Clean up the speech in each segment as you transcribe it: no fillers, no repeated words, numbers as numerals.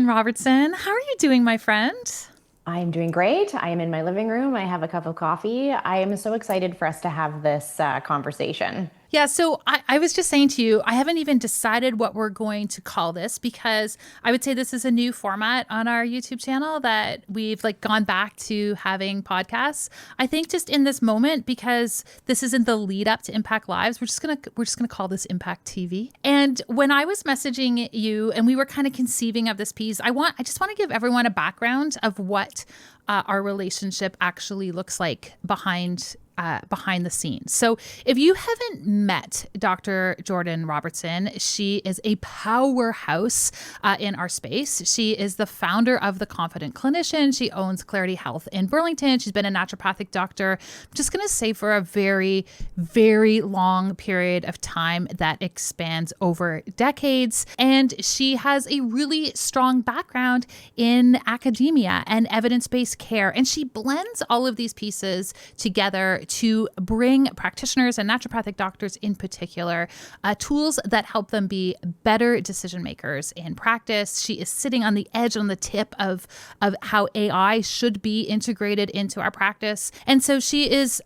Robertson. How are you doing, my friend? I'm doing great. I am in my living room. I have a cup of coffee. I am so excited for us to have this conversation. Yeah, so I was just saying to you, I haven't even decided what we're going to call this because I would say this is a new format on our YouTube channel that we've like gone back to having podcasts. I think just in this moment because this isn't the lead up to Impact Lives, we're just gonna call this Impact TV. And when I was messaging you and we were kind of conceiving of this piece, I just want to give everyone a background of what our relationship actually looks like behind the scenes. So if you haven't met Dr. Jordan Robertson, she is a powerhouse in our space. She is the founder of the Confident Clinician. She owns Clarity Health in Burlington. She's been a naturopathic doctor. I'm just going to say for a very, very long period of time that expands over decades. And she has a really strong background in academia and evidence-based care. And she blends all of these pieces together to bring practitioners and naturopathic doctors in particular tools that help them be better decision makers in practice. She is sitting on the edge, on the tip of how AI should be integrated into our practice. And so she is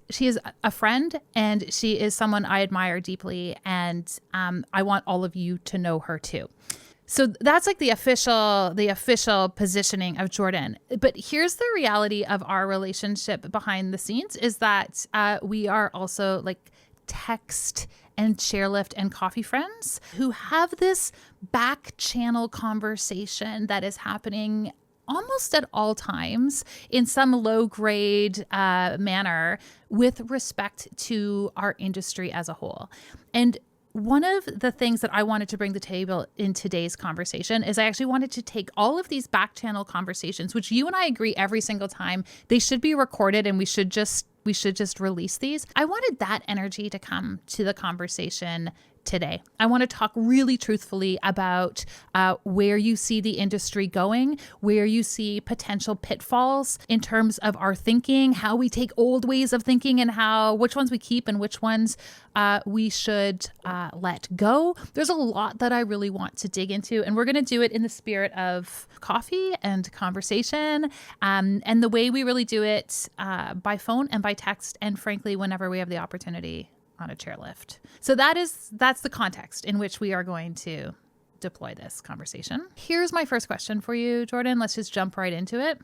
a friend, and she is someone I admire deeply, and I want all of you to know her too. So that's like the official positioning of Jordan. But here's the reality of our relationship behind the scenes is that we are also like text and chairlift and coffee friends who have this back channel conversation that is happening almost at all times in some low grade manner with respect to our industry as a whole. And one of the things that I wanted to bring to the table in today's conversation is I actually wanted to take all of these back channel conversations, which you and I agree every single time they should be recorded and we should just release these. I wanted that energy to come to the conversation today. I want to talk really truthfully about where you see the industry going, where you see potential pitfalls in terms of our thinking, how we take old ways of thinking and which ones we keep and which ones we should let go. There's a lot that I really want to dig into, and we're going to do it in the spirit of coffee and conversation, and the way we really do it by phone and by text, and frankly, whenever we have the opportunity on a chairlift. So that's the context in which we are going to deploy this conversation. Here's my first question for you, Jordan. Let's just jump right into it.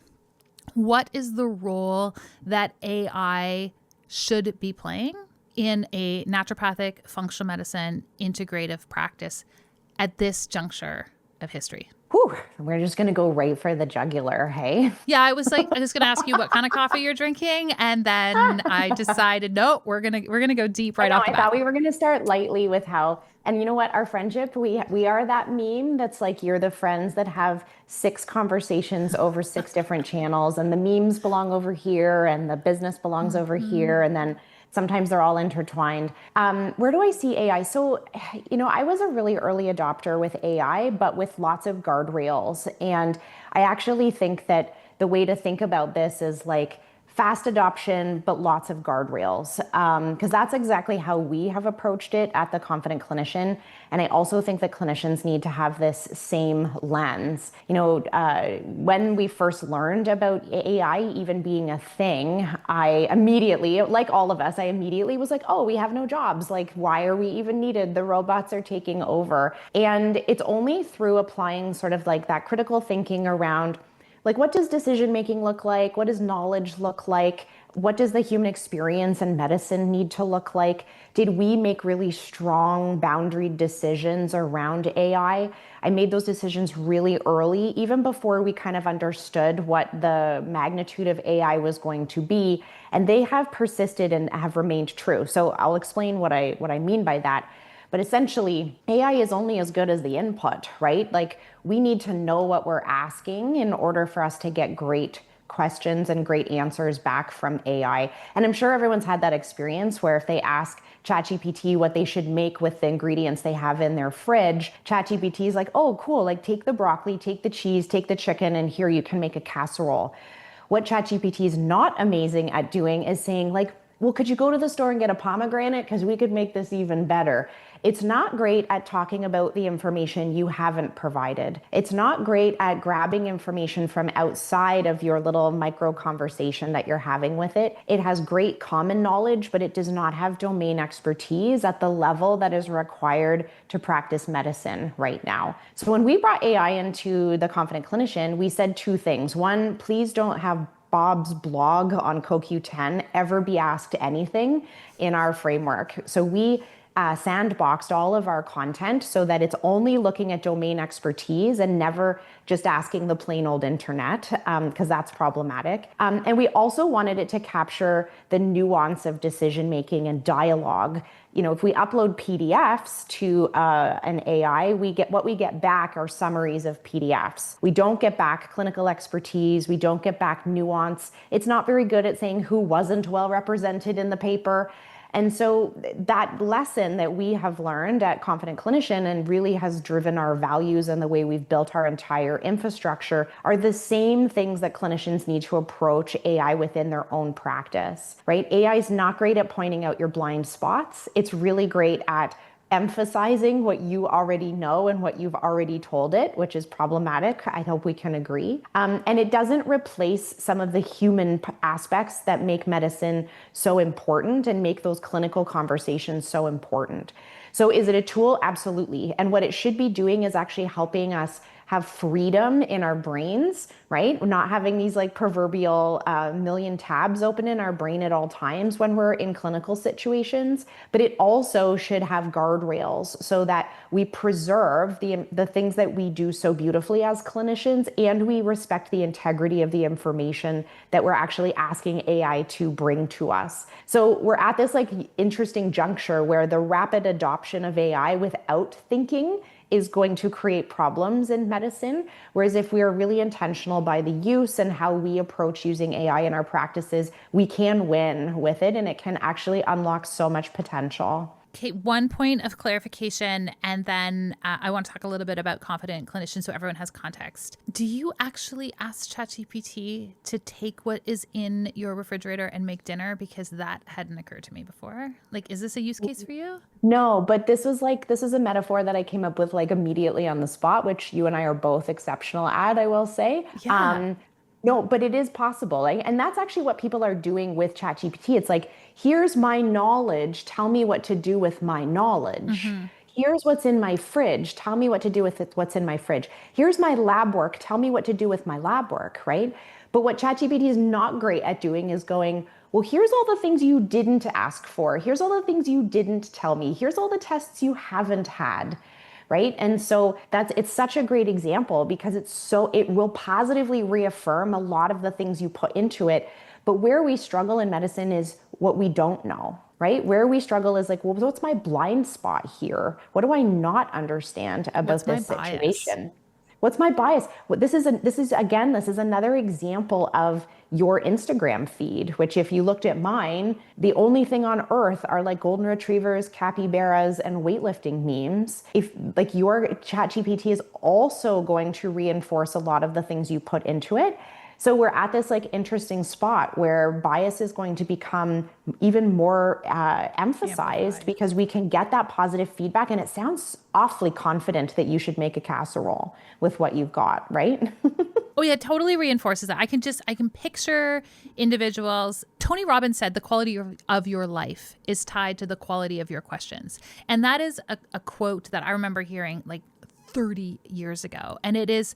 What is the role that AI should be playing in a naturopathic functional medicine integrative practice at this juncture of history? Whew, we're just going to go right for the jugular, hey? Yeah, I was going to ask you what kind of coffee you're drinking, and then I decided, no, we're gonna go deep right off the I bat. thought we were going to start lightly with how, and you know what, our friendship, we are that meme that's like you're the friends that have 6 conversations over 6 different channels, and the memes belong over here, and the business belongs over here, and then sometimes they're all intertwined. Where do I see AI? So, I was a really early adopter with AI, but with lots of guardrails. And I actually think that the way to think about this is like fast adoption, but lots of guardrails. Because that's exactly how we have approached it at the Confident Clinician. And I also think that clinicians need to have this same lens. When we first learned about AI even being a thing, I immediately, like all of us, I immediately was like, oh, we have no jobs. Like, why are we even needed? The robots are taking over. And it's only through applying sort of like that critical thinking around like, what does decision making look like? What does knowledge look like? What does the human experience and medicine need to look like? Did we make really strong boundary decisions around AI? I made those decisions really early, even before we kind of understood what the magnitude of AI was going to be. And they have persisted and have remained true. So I'll explain what I mean by that. But essentially, AI is only as good as the input, right? Like, we need to know what we're asking in order for us to get great questions and great answers back from AI. And I'm sure everyone's had that experience where if they ask ChatGPT what they should make with the ingredients they have in their fridge, ChatGPT is like, oh, cool, like take the broccoli, take the cheese, take the chicken, and here you can make a casserole. What ChatGPT is not amazing at doing is saying like, well, could you go to the store and get a pomegranate? Because we could make this even better. It's not great at talking about the information you haven't provided. It's not great at grabbing information from outside of your little micro conversation that you're having with it. It has great common knowledge, but it does not have domain expertise at the level that is required to practice medicine right now. So when we brought AI into the Confident Clinician, we said two things. One, please don't have Bob's blog on CoQ10 ever be asked anything in our framework. So we sandboxed all of our content so that it's only looking at domain expertise and never just asking the plain old internet, because that's problematic. And we also wanted it to capture the nuance of decision making and dialogue. You know, if we upload PDFs to an AI, what we get back are summaries of PDFs. We don't get back clinical expertise. We don't get back nuance. It's not very good at saying who wasn't well represented in the paper. And so that lesson that we have learned at Confident Clinician and really has driven our values and the way we've built our entire infrastructure are the same things that clinicians need to approach AI within their own practice, right? AI is not great at pointing out your blind spots. It's really great at emphasizing what you already know and what you've already told it, which is problematic. I hope we can agree. And it doesn't replace some of the human aspects that make medicine so important and make those clinical conversations so important. So is it a tool? Absolutely. And what it should be doing is actually helping us have freedom in our brains, right? We're not having these like proverbial million tabs open in our brain at all times when we're in clinical situations. But it also should have guardrails so that we preserve the things that we do so beautifully as clinicians, and we respect the integrity of the information that we're actually asking AI to bring to us. So we're at this like interesting juncture where the rapid adoption of AI without thinking is going to create problems in medicine. Whereas if we are really intentional by the use and how we approach using AI in our practices, we can win with it and it can actually unlock so much potential. Okay, one point of clarification, and then I want to talk a little bit about Confident Clinician so everyone has context. Do you actually ask ChatGPT to take what is in your refrigerator and make dinner? Because that hadn't occurred to me before. Like, is this a use case for you? No, but this is a metaphor that I came up with like immediately on the spot, which you and I are both exceptional at, I will say. Yeah. No, but it is possible. And that's actually what people are doing with ChatGPT. It's like, here's my knowledge. Tell me what to do with my knowledge. Mm-hmm. Here's what's in my fridge. Tell me what to do with what's in my fridge. Here's my lab work. Tell me what to do with my lab work, right? But what ChatGPT is not great at doing is going, well, here's all the things you didn't ask for. Here's all the things you didn't tell me. Here's all the tests you haven't had. Right. And so it's such a great example because it will positively reaffirm a lot of the things you put into it. But where we struggle in medicine is what we don't know, right? Where we struggle is like, well, what's my blind spot here? What do I not understand about this situation? What's my bias? This is another example of your Instagram feed, which if you looked at mine, the only thing on earth are like golden retrievers, capybaras, and weightlifting memes. If like your ChatGPT is also going to reinforce a lot of the things you put into it. So we're at this like interesting spot where bias is going to become even more emphasized because we can get that positive feedback, and it sounds awfully confident that you should make a casserole with what you've got, right? Oh yeah, totally reinforces that. I can picture individuals. Tony Robbins said the quality of your life is tied to the quality of your questions. And that is a quote that I remember hearing like 30 years ago. And it is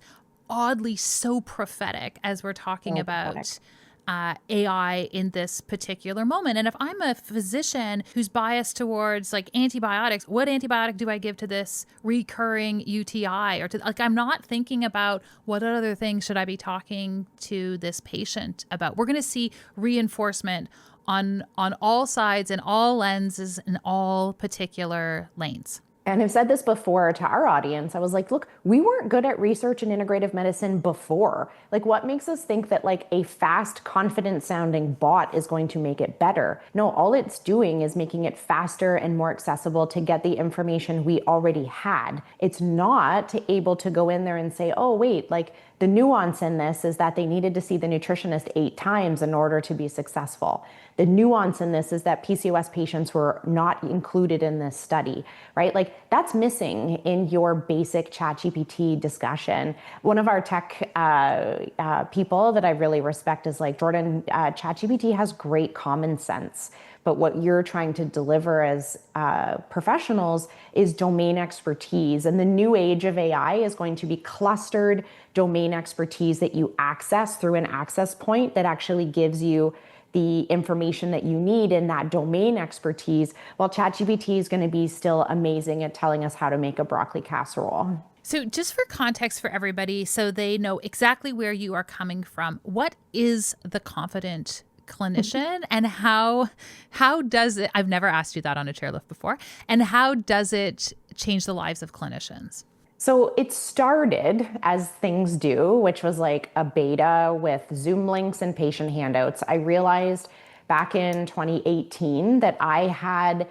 oddly so prophetic as we're talking about AI in this particular moment. And if I'm a physician who's biased towards like antibiotics, what antibiotic do I give to this recurring UTI? Or I'm not thinking about what other things should I be talking to this patient about. We're going to see reinforcement on all sides and all lenses in all particular lanes. And I've said this before to our audience. I was like, look, we weren't good at research and integrative medicine before. Like, what makes us think that like a fast, confident sounding bot is going to make it better? No, all it's doing is making it faster and more accessible to get the information we already had. It's not able to go in there and say, oh, wait, like The nuance in this is that they needed to see the nutritionist 8 times in order to be successful. The nuance in this is that PCOS patients were not included in this study, right? Like that's missing in your basic ChatGPT discussion. One of our tech people that I really respect is like, Jordan, ChatGPT has great common sense. But what you're trying to deliver as professionals is domain expertise. And the new age of AI is going to be clustered domain expertise that you access through an access point that actually gives you the information that you need in that domain expertise, while ChatGPT is going to be still amazing at telling us how to make a broccoli casserole. So just for context for everybody, so they know exactly where you are coming from, what is the Confident Clinician and how does it, I've never asked you that on a chairlift before, and how does it change the lives of clinicians? So it started as things do, which was like a beta with Zoom links and patient handouts. I realized back in 2018 that I had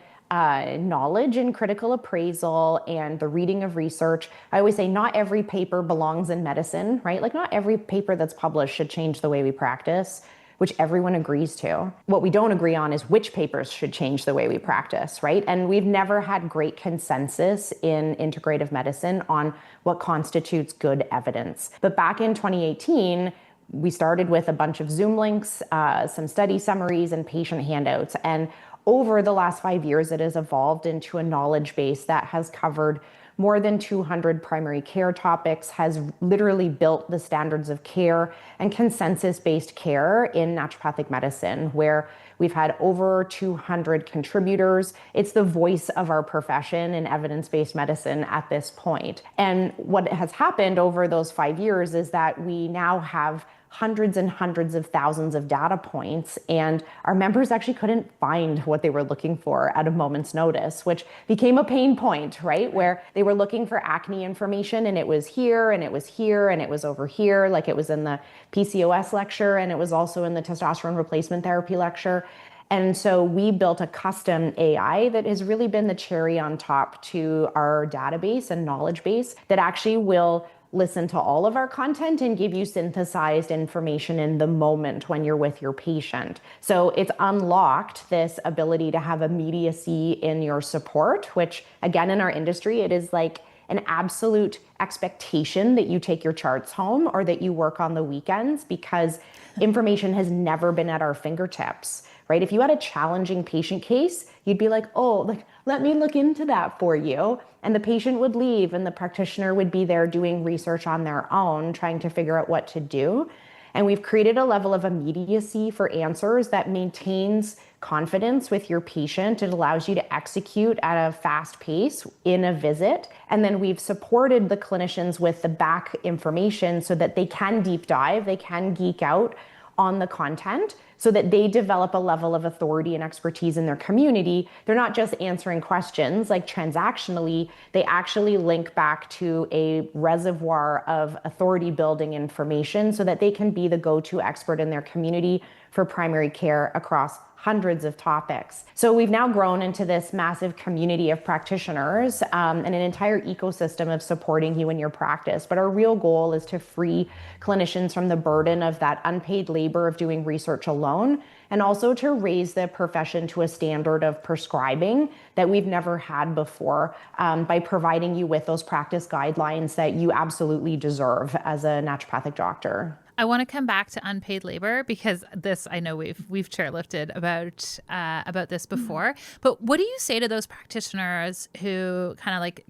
knowledge in critical appraisal and the reading of research. I always say not every paper belongs in medicine, right? Like not every paper that's published should change the way we practice, which everyone agrees to. What we don't agree on is which papers should change the way we practice, right? And we've never had great consensus in integrative medicine on what constitutes good evidence. But back in 2018, we started with a bunch of Zoom links, some study summaries, and patient handouts. And over the last 5 years, it has evolved into a knowledge base that has covered more than 200 primary care topics, has literally built the standards of care and consensus-based care in naturopathic medicine, where we've had over 200 contributors. It's the voice of our profession in evidence-based medicine at this point. And what has happened over those 5 years is that we now have hundreds and hundreds of thousands of data points, and our members actually couldn't find what they were looking for at a moment's notice, which became a pain point, right? Where they were looking for acne information and it was here and it was here and it was over here, like it was in the PCOS lecture and it was also in the testosterone replacement therapy lecture. And so we built a custom AI that has really been the cherry on top to our database and knowledge base that actually will listen to all of our content and give you synthesized information in the moment when you're with your patient. So it's unlocked this ability to have immediacy in your support, which again, in our industry, it is like an absolute expectation that you take your charts home or that you work on the weekends because information has never been at our fingertips, right? If you had a challenging patient case, you'd be like, oh, like, let me look into that for you. And the patient would leave and the practitioner would be there doing research on their own, trying to figure out what to do. And we've created a level of immediacy for answers that maintains confidence with your patient. It allows you to execute at a fast pace in a visit. And then we've supported the clinicians with the back information so that they can deep dive, they can geek out on the content so that they develop a level of authority and expertise in their community. They're not just answering questions like transactionally, they actually link back to a reservoir of authority building information so that they can be the go-to expert in their community for primary care across hundreds of topics. So we've now grown into this massive community of practitioners and an entire ecosystem of supporting you in your practice. But our real goal is to free clinicians from the burden of that unpaid labor of doing research alone, and also to raise the profession to a standard of prescribing that we've never had before by providing you with those practice guidelines that you absolutely deserve as a naturopathic doctor. I want to come back to unpaid labor because this, I know we've chairlifted about this before, but what do you say to those practitioners who kind of like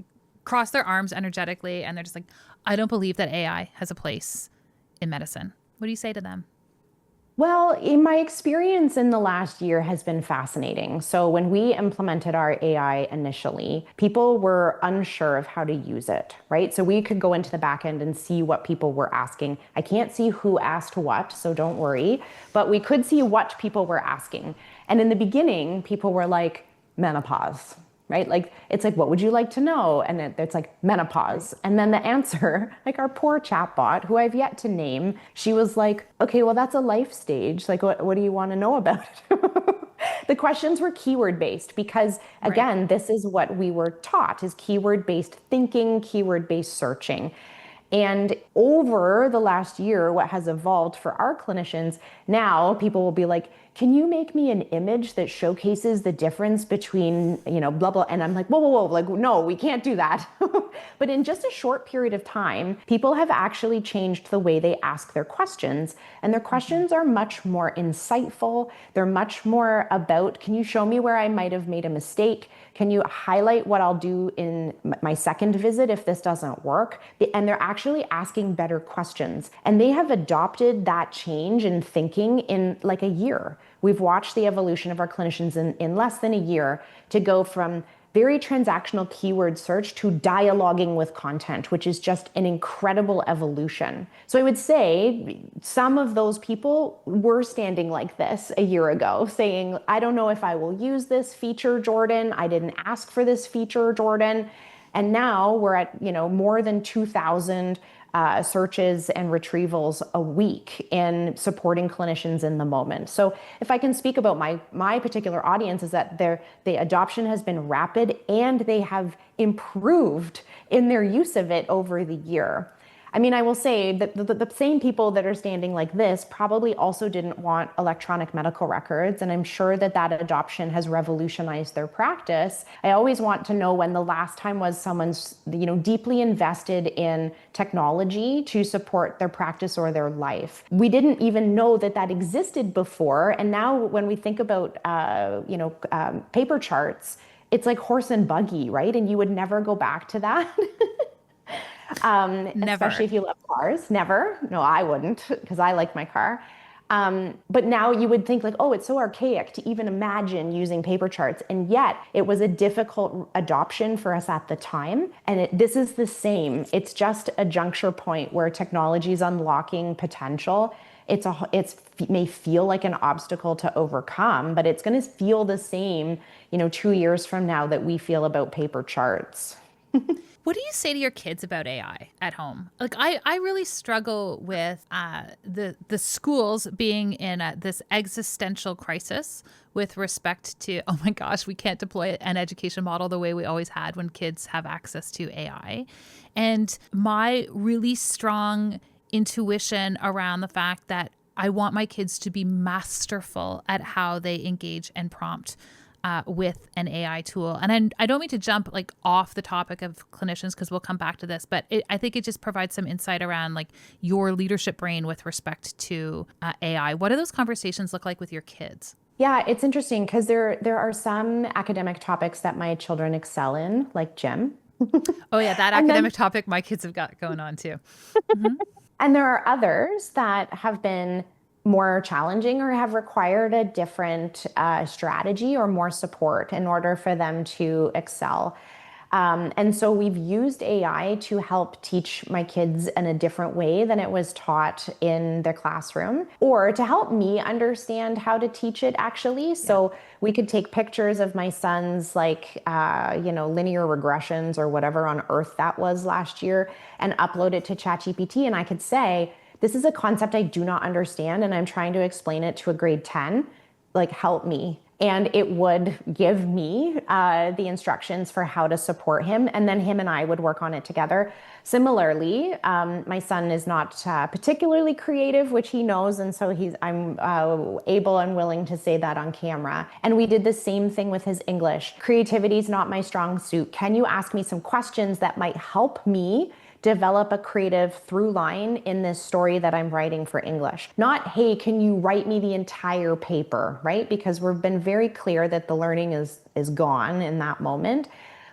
cross their arms energetically and they're just like, I don't believe that AI has a place in medicine? What do you say to them? Well, in my experience in the last year has been fascinating. So when we implemented our AI initially, people were unsure of how to use it, right? So we could go into the back end and see what people were asking. I can't see who asked what, so don't worry, but we could see what people were asking. And in the beginning, people were like, menopause, right? Like, it's like, what would you like to know? And it's like menopause. And then the answer, like our poor chatbot, who I've yet to name, she was like, okay, well, that's a life stage. Like, what do you want to know about it? The questions were keyword based because again, This is what we were taught is keyword based thinking, keyword based searching. And over the last year, what has evolved for our clinicians, now people will be like, can you make me an image that showcases the difference between, blah, blah. And I'm like, whoa, whoa, whoa, like, no, we can't do that. But in just a short period of time, people have actually changed the way they ask their questions. And their questions are much more insightful. They're much more about, can you show me where I might have made a mistake? Can you highlight what I'll do in my second visit if this doesn't work? And they're actually asking better questions. And they have adopted that change in thinking in like a year. We've watched the evolution of our clinicians in less than a year to go from very transactional keyword search to dialoguing with content, which is just an incredible evolution. So I would say some of those people were standing like this a year ago saying, I don't know if I will use this feature, Jordan. I didn't ask for this feature, Jordan. And now we're at, more than 2,000 searches and retrievals a week in supporting clinicians in the moment. So if I can speak about my particular audience, is that the adoption has been rapid and they have improved in their use of it over the year. I mean, I will say that the same people that are standing like this probably also didn't want electronic medical records. And I'm sure that adoption has revolutionized their practice. I always want to know when the last time was someone's, deeply invested in technology to support their practice or their life. We didn't even know that existed before. And now when we think about, paper charts, it's like horse and buggy, right? And you would never go back to that. Especially if you love cars. Never. No, I wouldn't, because I like my car. But now you would think like, oh, it's so archaic to even imagine using paper charts. And yet it was a difficult adoption for us at the time. And this is the same. It's just a juncture point where technology is unlocking potential. It may feel like an obstacle to overcome, but it's going to feel the same, 2 years from now that we feel about paper charts. What do you say to your kids about AI at home? Like, I really struggle with the schools being in this existential crisis with respect to, oh my gosh, we can't deploy an education model the way we always had when kids have access to AI. And my really strong intuition around the fact that I want my kids to be masterful at how they engage and prompt with an AI tool. And I don't mean to jump like off the topic of clinicians, because we'll come back to this, but I think it just provides some insight around like your leadership brain with respect to AI. What do those conversations look like with your kids? Yeah, it's interesting because there are some academic topics that my children excel in, like gym. Oh yeah, that academic topic my kids have got going on too. Mm-hmm. And there are others that have been more challenging or have required a different strategy or more support in order for them to excel. And so we've used AI to help teach my kids in a different way than it was taught in the classroom, or to help me understand how to teach it actually. So we could take pictures of my son's linear regressions or whatever on earth that was last year and upload it to ChatGPT. And I could say, this is a concept I do not understand, and I'm trying to explain it to a grade 10, like help me. And it would give me the instructions for how to support him. And then him and I would work on it together. Similarly, my son is not particularly creative, which he knows. And so I'm able and willing to say that on camera. And we did the same thing with his English. Creativity is not my strong suit. Can you ask me some questions that might help me develop a creative through line in this story that I'm writing for English? Not, hey, can you write me the entire paper, right? Because we've been very clear that the learning is gone in that moment.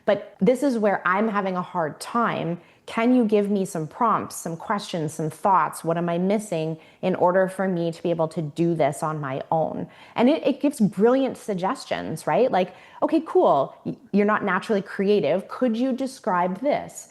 But this is where I'm having a hard time. Can you give me some prompts, some questions, some thoughts? What am I missing in order for me to be able to do this on my own? And it gives brilliant suggestions, right? Like, okay, cool. You're not naturally creative. Could you describe this?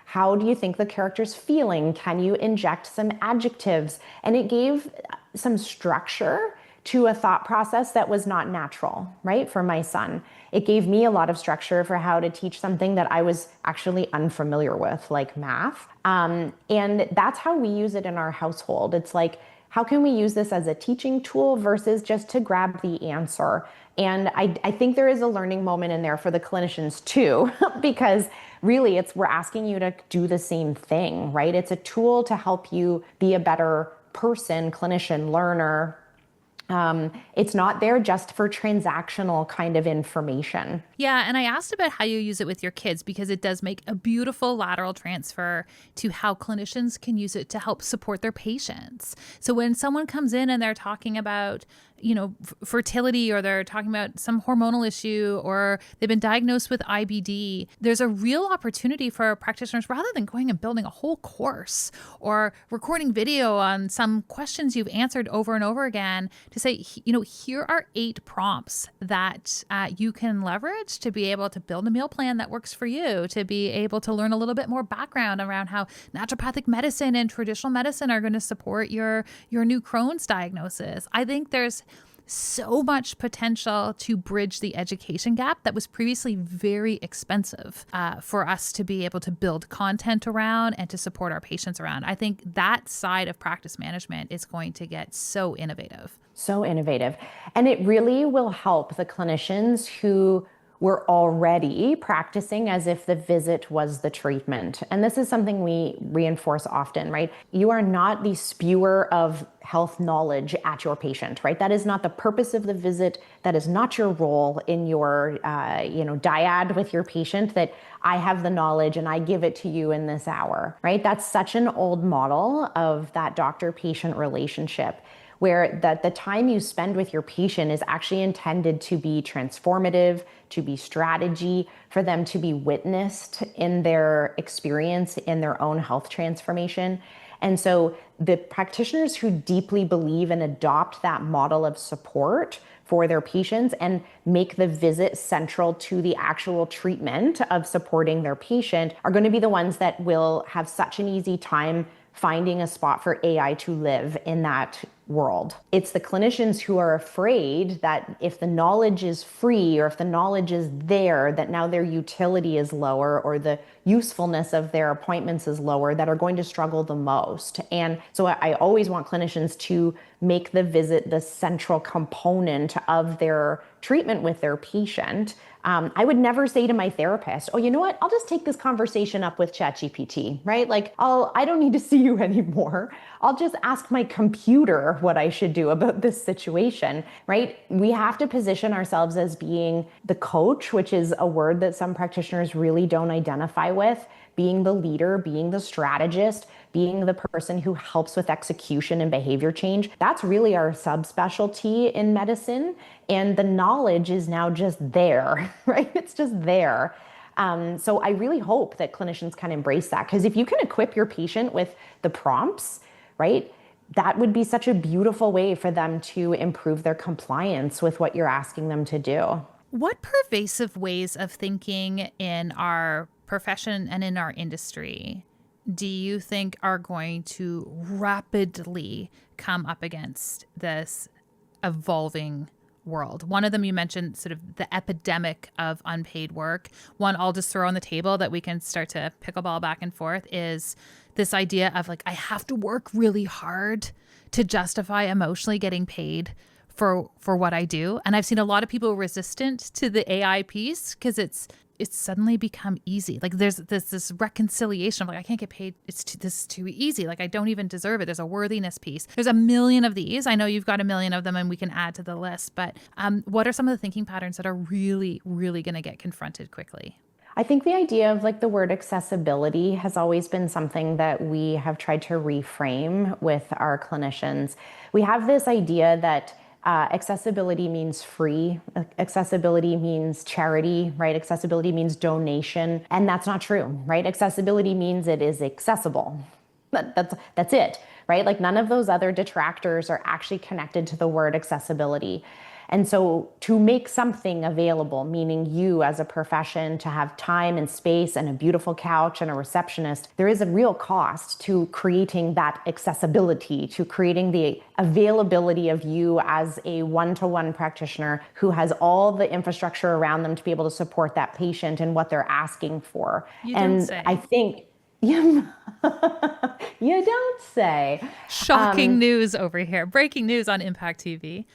How do you think the character's feeling? Can you inject some adjectives? And it gave some structure to a thought process that was not natural, right? For my son. It gave me a lot of structure for how to teach something that I was actually unfamiliar with, like math. And that's how we use it in our household. It's like, how can we use this as a teaching tool versus just to grab the answer? And I think there is a learning moment in there for the clinicians too, because really we're asking you to do the same thing, right? It's a tool to help you be a better person, clinician, learner. It's not there just for transactional kind of information. Yeah, and I asked about how you use it with your kids because it does make a beautiful lateral transfer to how clinicians can use it to help support their patients. So when someone comes in and they're talking about, fertility, or they're talking about some hormonal issue, or they've been diagnosed with IBD, there's a real opportunity for practitioners, rather than going and building a whole course or recording video on some questions you've answered over and over again, to say, here are 8 prompts that you can leverage to be able to build a meal plan that works for you, to be able to learn a little bit more background around how naturopathic medicine and traditional medicine are going to support your new Crohn's diagnosis. I think there's so much potential to bridge the education gap that was previously very expensive for us to be able to build content around and to support our patients around. I think that side of practice management is going to get so innovative. So innovative. And it really will help the clinicians who were already practicing as if the visit was the treatment. And this is something we reinforce often, right? You are not the spewer of health knowledge at your patient, right? That is not the purpose of the visit. That is not your role in your, dyad with your patient, that I have the knowledge and I give it to you in this hour, right? That's such an old model of that doctor-patient relationship, where the time you spend with your patient is actually intended to be transformative, to be strategy, for them to be witnessed in their experience, in their own health transformation. And so the practitioners who deeply believe and adopt that model of support for their patients and make the visit central to the actual treatment of supporting their patient are going to be the ones that will have such an easy time finding a spot for AI to live in that world. It's the clinicians who are afraid that if the knowledge is free, or if the knowledge is there, that now their utility is lower, or the usefulness of their appointments is lower, that are going to struggle the most. And so I always want clinicians to make the visit the central component of their treatment with their patient. I would never say to my therapist, oh, you know what? I'll just take this conversation up with ChatGPT, right? Like, I don't need to see you anymore. I'll just ask my computer what I should do about this situation, right? We have to position ourselves as being the coach, which is a word that some practitioners really don't identify with, being the leader, being the strategist, being the person who helps with execution and behavior change. That's really our subspecialty in medicine. And the knowledge is now just there, right? It's just there. So I really hope that clinicians can embrace that, because if you can equip your patient with the prompts, right, that would be such a beautiful way for them to improve their compliance with what you're asking them to do. What pervasive ways of thinking in our profession and in our industry do you think are going to rapidly come up against this evolving world? One of them you mentioned, sort of the epidemic of unpaid work. One I'll just throw on the table that we can start to pickleball back and forth is this idea of like, I have to work really hard to justify emotionally getting paid for what I do. And I've seen a lot of people resistant to the AI piece because it's suddenly become easy. Like there's this reconciliation of like, I can't get paid. This is too easy. Like I don't even deserve it. There's a worthiness piece. There's a million of these. I know you've got a million of them and we can add to the list, but what are some of the thinking patterns that are really, really going to get confronted quickly? I think the idea of like the word accessibility has always been something that we have tried to reframe with our clinicians. We have this idea that accessibility means free. Accessibility means charity, right? Accessibility means donation. And that's not true, right? Accessibility means it is accessible. That's it, right? Like none of those other detractors are actually connected to the word accessibility. And so to make something available, meaning you as a profession to have time and space and a beautiful couch and a receptionist, there is a real cost to creating that accessibility, to creating the availability of you as a one-to-one practitioner who has all the infrastructure around them to be able to support that patient and what they're asking for. You don't And I say. think, yeah, you don't say. Shocking news over here. Breaking news on Impact TV.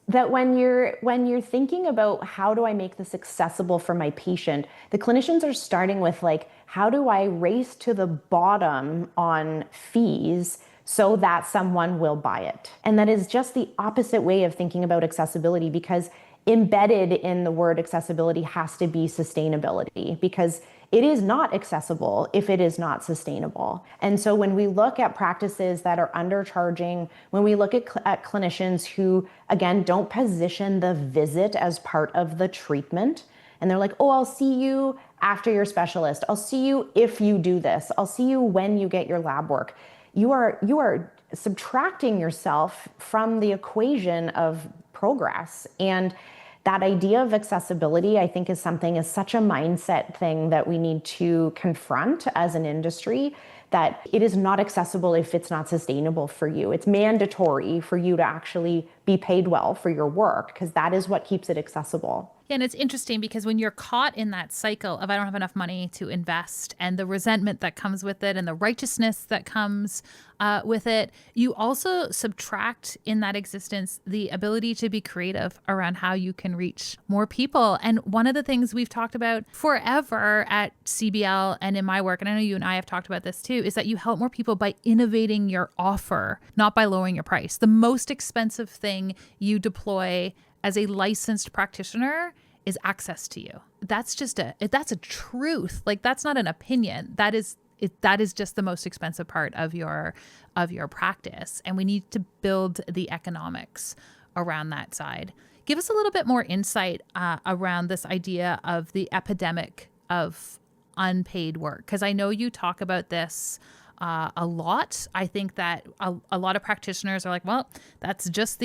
That when you're thinking about how do I make this accessible for my patient, the clinicians are starting with like, how do I race to the bottom on fees so that someone will buy it? And that is just the opposite way of thinking about accessibility, because embedded in the word accessibility has to be sustainability, because it is not accessible if it is not sustainable. And so when we look at practices that are undercharging, when we look at clinicians who, again, don't position the visit as part of the treatment, and they're like, oh, I'll see you after your specialist. I'll see you if you do this. I'll see you when you get your lab work. You are subtracting yourself from the equation of progress. And that idea of accessibility, I think, is such a mindset thing that we need to confront as an industry, that it is not accessible if it's not sustainable for you. It's mandatory for you to actually be paid well for your work, because that is what keeps it accessible. Yeah, and it's interesting because when you're caught in that cycle of I don't have enough money to invest, and the resentment that comes with it and the righteousness that comes with it, you also subtract in that existence the ability to be creative around how you can reach more people. And one of the things we've talked about forever at CBL and in my work, and I know you and I have talked about this too, is that you help more people by innovating your offer, not by lowering your price. The most expensive thing you deploy as a licensed practitioner is access to you. That's a truth. Like, that's not an opinion. That is just the most expensive part of your practice. And we need to build the economics around that side. Give us a little bit more insight around this idea of the epidemic of unpaid work, because I know you talk about this a lot. I think that a lot of practitioners are like, well, that's just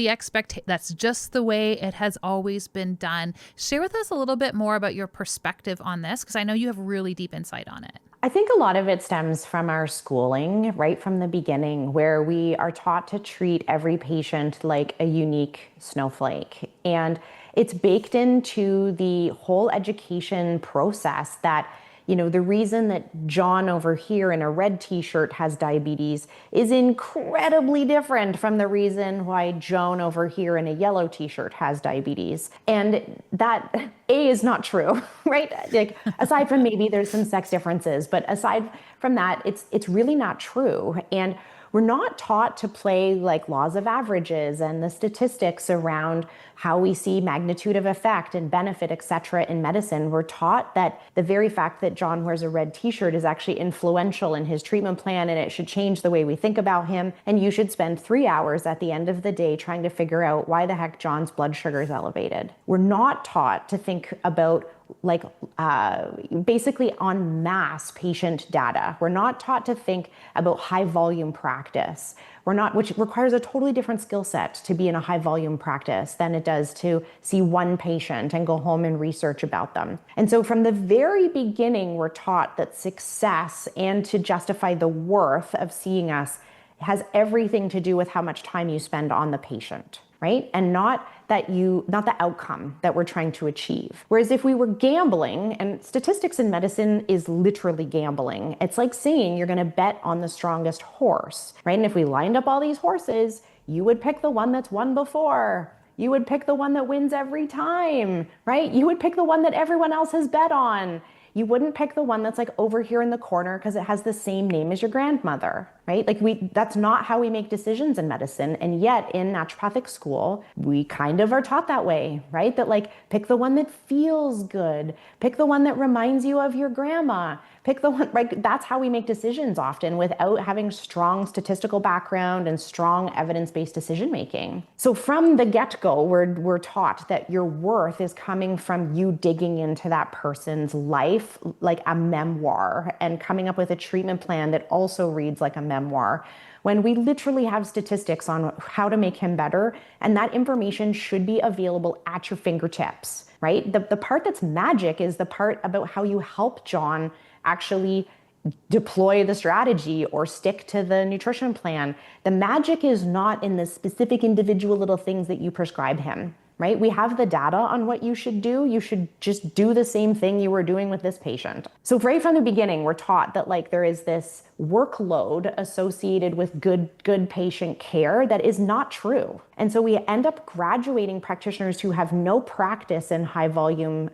that's just the way it has always been done. Share with us a little bit more about your perspective on this, because I know you have really deep insight on it. I think a lot of it stems from our schooling, right from the beginning, where we are taught to treat every patient like a unique snowflake. And it's baked into the whole education process that, you know, the reason that John over here in a red t-shirt has diabetes is incredibly different from the reason why Joan over here in a yellow t-shirt has diabetes. And that is not true, right? Like, aside from maybe there's some sex differences, but aside from that, it's really not true. And we're not taught to play like laws of averages and the statistics around how we see magnitude of effect and benefit, et cetera, in medicine. We're taught that the very fact that John wears a red t-shirt is actually influential in his treatment plan, and it should change the way we think about him. And you should spend 3 hours at the end of the day trying to figure out why the heck John's blood sugar is elevated. We're not taught to think about like basically en masse patient data. We're not taught to think about high volume practice. Which requires a totally different skill set to be in a high volume practice than it does to see one patient and go home and research about them. And so from the very beginning, we're taught that success and to justify the worth of seeing us has everything to do with how much time you spend on the patient, right? And not the outcome that we're trying to achieve. Whereas if we were gambling, and statistics in medicine is literally gambling, it's like saying you're gonna bet on the strongest horse, right? And if we lined up all these horses, you would pick the one that's won before. You would pick the one that wins every time, right? You would pick the one that everyone else has bet on. You wouldn't pick the one that's like over here in the corner because it has the same name as your grandmother, right? Like that's not how we make decisions in medicine. And yet in naturopathic school, we kind of are taught that way, right? That like, pick the one that feels good, pick the one that reminds you of your grandma, pick the one, right? That's how we make decisions often without having strong statistical background and strong evidence-based decision-making. So from the get-go, we're taught that your worth is coming from you digging into that person's life like a memoir and coming up with a treatment plan that also reads like a memoir. when we literally have statistics on how to make him better, and that information should be available at your fingertips, right? The part that's magic is the part about how you help John actually deploy the strategy or stick to the nutrition plan. The magic is not in the specific individual little things that you prescribe him, right? We have the data on what you should do. You should just do the same thing you were doing with this patient. So right from the beginning, we're taught that like there is this workload associated with good patient care that is not true. And so we end up graduating practitioners who have no practice in high volume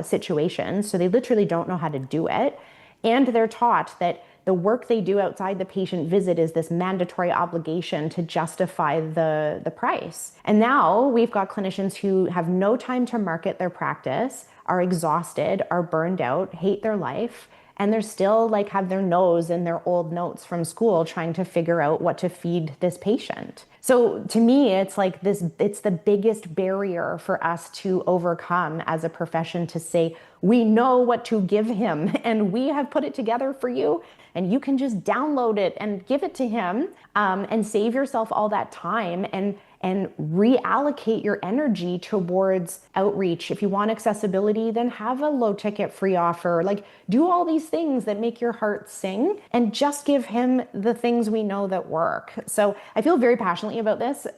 situations. So they literally don't know how to do it. And they're taught that the work they do outside the patient visit is this mandatory obligation to justify the price. And now we've got clinicians who have no time to market their practice, are exhausted, are burned out, hate their life, and they're still like have their nose in their old notes from school trying to figure out what to feed this patient. So to me, it's like this, it's the biggest barrier for us to overcome as a profession to say, we know what to give him and we have put it together for you and you can just download it and give it to him and save yourself all that time and reallocate your energy towards outreach. If you want accessibility, then have a low ticket free offer. Like do all these things that make your heart sing and just give him the things we know that work. So I feel very passionately about this.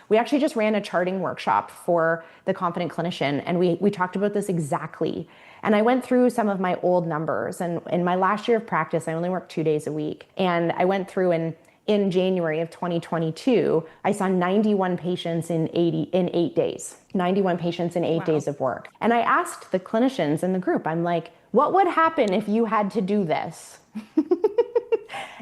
We actually just ran a charting workshop for the Confident Clinician, and we talked about this exactly. And I went through some of my old numbers, and in my last year of practice, I only worked 2 days a week. And I went through and in January of 2022, I saw 91 patients in 8 days, 91 patients in 8 days of work. And I asked the clinicians in the group, I'm like, what would happen if you had to do this?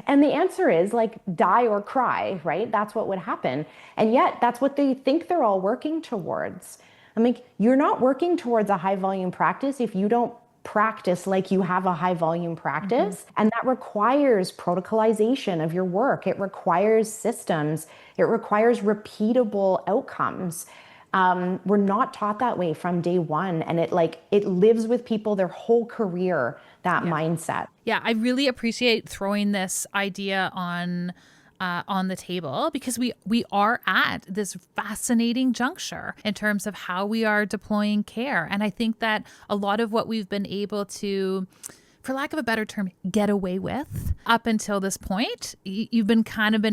And the answer is like die or cry, right? That's what would happen. And yet that's what they think they're all working towards. I'm like, you're not working towards a high volume practice if you don't practice like you have a high volume practice. Mm-hmm. And that requires protocolization of your work. It requires systems. It requires repeatable outcomes. We're not taught that way from day one. And it lives with people their whole career, that mindset. Yeah, I really appreciate throwing this idea on the table because we are at this fascinating juncture in terms of how we are deploying care. And I think that a lot of what we've been able to, for lack of a better term, get away with up until this point, you've been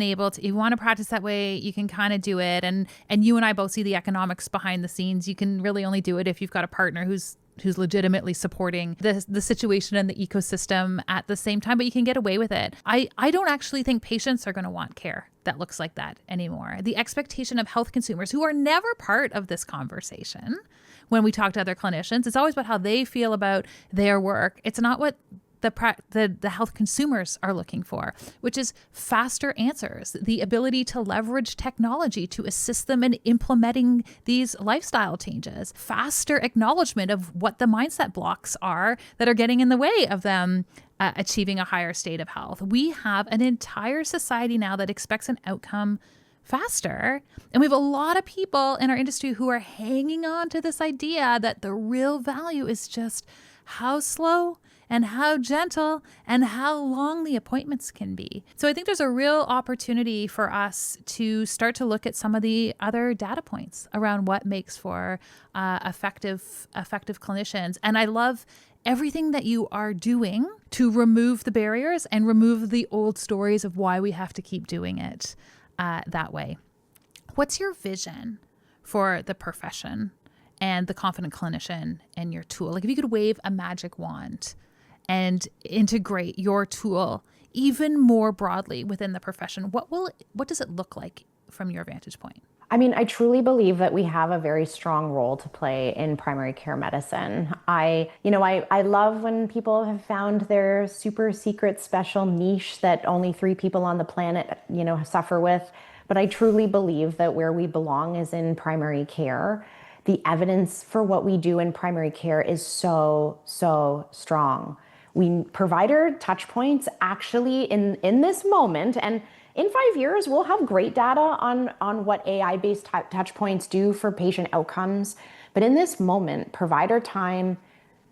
able to, you want to practice that way, you can kind of do it. And you and I both see the economics behind the scenes. You can really only do it if you've got a partner who's legitimately supporting the situation and the ecosystem at the same time, but you can get away with it. I don't actually think patients are going to want care that looks like that anymore. The expectation of health consumers who are never part of this conversation when we talk to other clinicians, it's always about how they feel about their work. It's not what the health consumers are looking for, which is faster answers, the ability to leverage technology to assist them in implementing these lifestyle changes, faster acknowledgement of what the mindset blocks are that are getting in the way of them achieving a higher state of health. We have an entire society now that expects an outcome faster. And we have a lot of people in our industry who are hanging on to this idea that the real value is just how slow and how gentle and how long the appointments can be. So I think there's a real opportunity for us to start to look at some of the other data points around what makes for effective clinicians. And I love everything that you are doing to remove the barriers and remove the old stories of why we have to keep doing it that way. What's your vision for the profession and the Confident Clinician and your tool? Like if you could wave a magic wand and integrate your tool even more broadly within the profession, what does it look like from your vantage point? I mean, I truly believe that we have a very strong role to play in primary care medicine. I love when people have found their super secret special niche that only 3 people on the planet, suffer with. But I truly believe that where we belong is in primary care. The evidence for what we do in primary care is so, so strong. Provider touch points actually in this moment, and in 5 years, we'll have great data on what AI-based touch points do for patient outcomes. But in this moment, provider time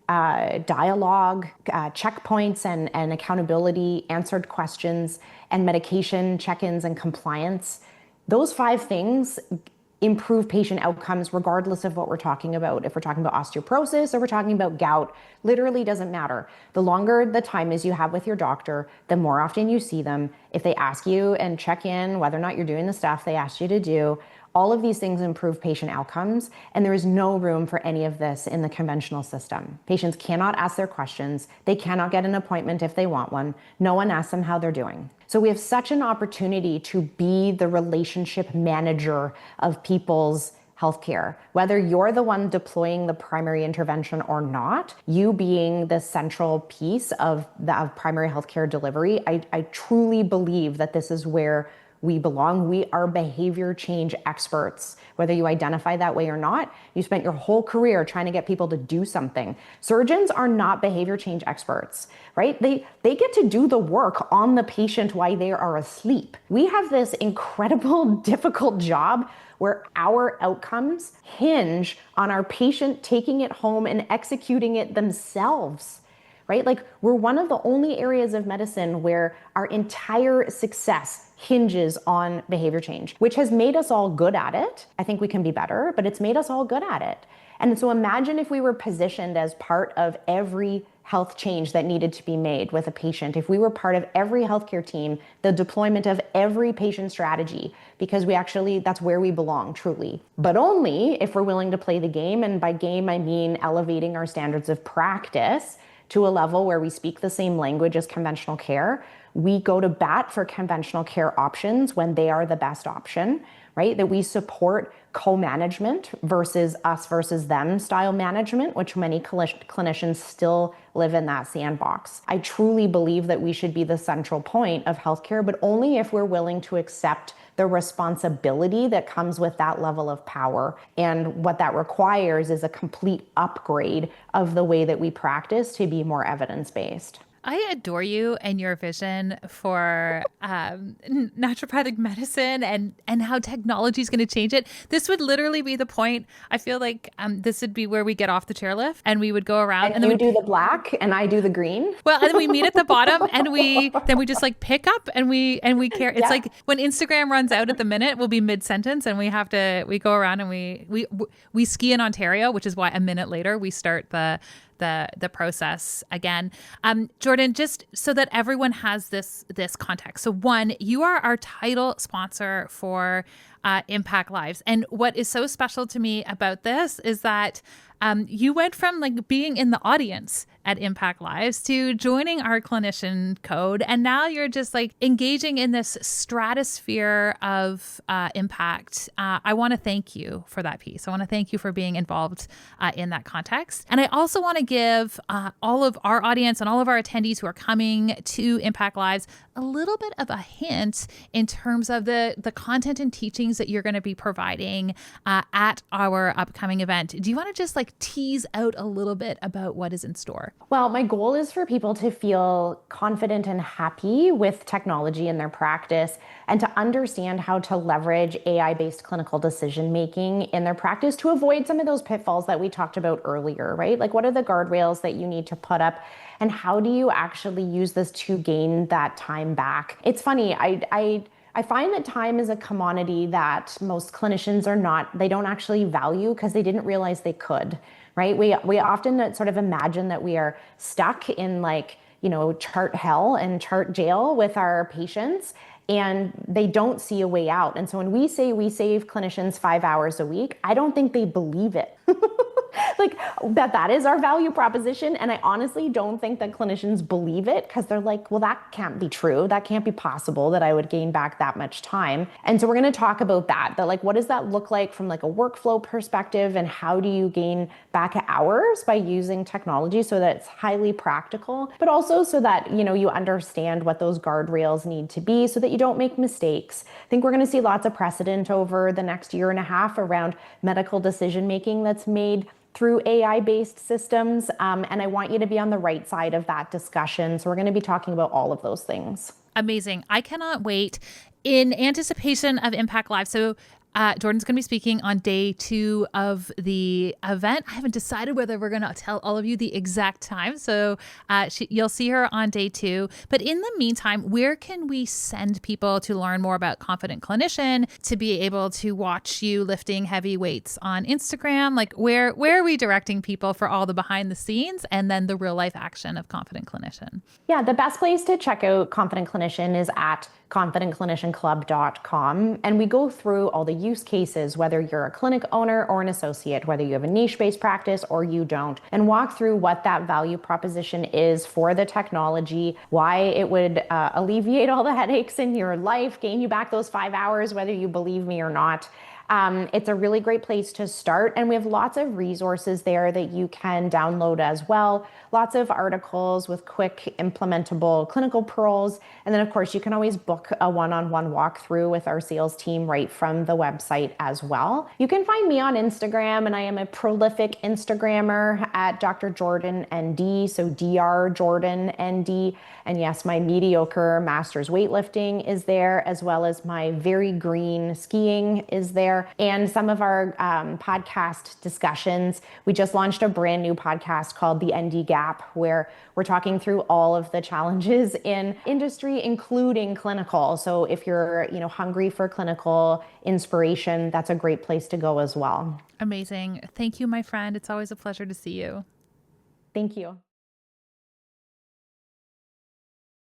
dialogue, checkpoints and accountability, answered questions, and medication check-ins and compliance. Those 5 things improve patient outcomes regardless of what we're talking about. If we're talking about osteoporosis or we're talking about gout, literally doesn't matter. The longer the time is you have with your doctor, the more often you see them. If they ask you and check in whether or not you're doing the stuff they asked you to do, all of these things improve patient outcomes, and there is no room for any of this in the conventional system. Patients cannot ask their questions. They cannot get an appointment if they want one. No one asks them how they're doing. So we have such an opportunity to be the relationship manager of people's healthcare. Whether you're the one deploying the primary intervention or not, you being the central piece of primary healthcare delivery, I truly believe that this is where we belong. We are behavior change experts. Whether you identify that way or not, you spent your whole career trying to get people to do something. Surgeons are not behavior change experts, right? They get to do the work on the patient while they are asleep. We have this incredible, difficult job where our outcomes hinge on our patient taking it home and executing it themselves. Right? Like, we're one of the only areas of medicine where our entire success hinges on behavior change, which has made us all good at it. I think we can be better, but it's made us all good at it. And so imagine if we were positioned as part of every health change that needed to be made with a patient, if we were part of every healthcare team, the deployment of every patient strategy, because that's where we belong, truly. But only if we're willing to play the game. And by game, I mean elevating our standards of practice to a level where we speak the same language as conventional care. We go to bat for conventional care options when they are the best option, right? That we support co-management versus us versus them style management, which many clinicians still live in that sandbox. I truly believe that we should be the central point of healthcare, but only if we're willing to accept the responsibility that comes with that level of power. And what that requires is a complete upgrade of the way that we practice to be more evidence-based. I adore you and your vision for naturopathic medicine and how technology is going to change it. This would literally be the point. I feel like this would be where we get off the chairlift and we would go around. And then you do the black and I do the green. Well, and then we meet at the bottom and we just like pick up and we care. It's like when Instagram runs out at the minute, we'll be mid-sentence and we go around and we ski in Ontario, which is why a minute later we start the process again. Jordan, just so that everyone has this context. So one, you are our title sponsor for Impact Lives. And what is so special to me about this is that you went from like being in the audience at Impact Lives to joining our clinician code. And now you're just like engaging in this stratosphere of impact. I want to thank you for that piece. I want to thank you for being involved in that context. And I also want to give all of our audience and all of our attendees who are coming to Impact Lives a little bit of a hint in terms of the content and teachings that you're going to be providing at our upcoming event. Do you want to just like tease out a little bit about what is in store? Well, my goal is for people to feel confident and happy with technology in their practice and to understand how to leverage AI-based clinical decision-making in their practice to avoid some of those pitfalls that we talked about earlier, right? Like, what are the guardrails that you need to put up and how do you actually use this to gain that time back? It's funny, I find that time is a commodity that most clinicians they don't actually value because they didn't realize they could, right? We often sort of imagine that we are stuck in chart hell and chart jail with our patients and they don't see a way out. And so when we say we save clinicians 5 hours a week, I don't think they believe it. Like that is our value proposition. And I honestly don't think that clinicians believe it because they're like, well, that can't be true. That can't be possible that I would gain back that much time. And so we're going to talk about that like, what does that look like from like a workflow perspective and how do you gain back hours by using technology so that it's highly practical, but also so that, you understand what those guardrails need to be so that you don't make mistakes. I think we're going to see lots of precedent over the next year and a half around medical decision-making that's made through AI-based systems. And I want you to be on the right side of that discussion. So we're going to be talking about all of those things. Amazing. I cannot wait. In anticipation of Impact Live. So Jordan's going to be speaking on day 2 of the event. I haven't decided whether we're going to tell all of you the exact time. So you'll see her on day 2. But in the meantime, where can we send people to learn more about Confident Clinician, to be able to watch you lifting heavy weights on Instagram? Like where are we directing people for all the behind the scenes and then the real life action of Confident Clinician? Yeah, the best place to check out Confident Clinician is at confidentclinicianclub.com. And we go through all the use cases, whether you're a clinic owner or an associate, whether you have a niche-based practice or you don't, and walk through what that value proposition is for the technology, why it would alleviate all the headaches in your life, gain you back those 5 hours, whether you believe me or not. It's a really great place to start. And we have lots of resources there that you can download as well. Lots of articles with quick implementable clinical pearls. And then of course you can always book a one-on-one walkthrough with our sales team right from the website as well. You can find me on Instagram, and I am a prolific Instagrammer at Dr. Jordan ND. So Dr. Jordan ND. And yes, my mediocre master's weightlifting is there, as well as my very green skiing is there. And some of our podcast discussions. We just launched a brand new podcast called The ND Gap, where we're talking through all of the challenges in industry, including clinical. So if you're, hungry for clinical inspiration, that's a great place to go as well. Amazing. Thank you, my friend. It's always a pleasure to see you. Thank you.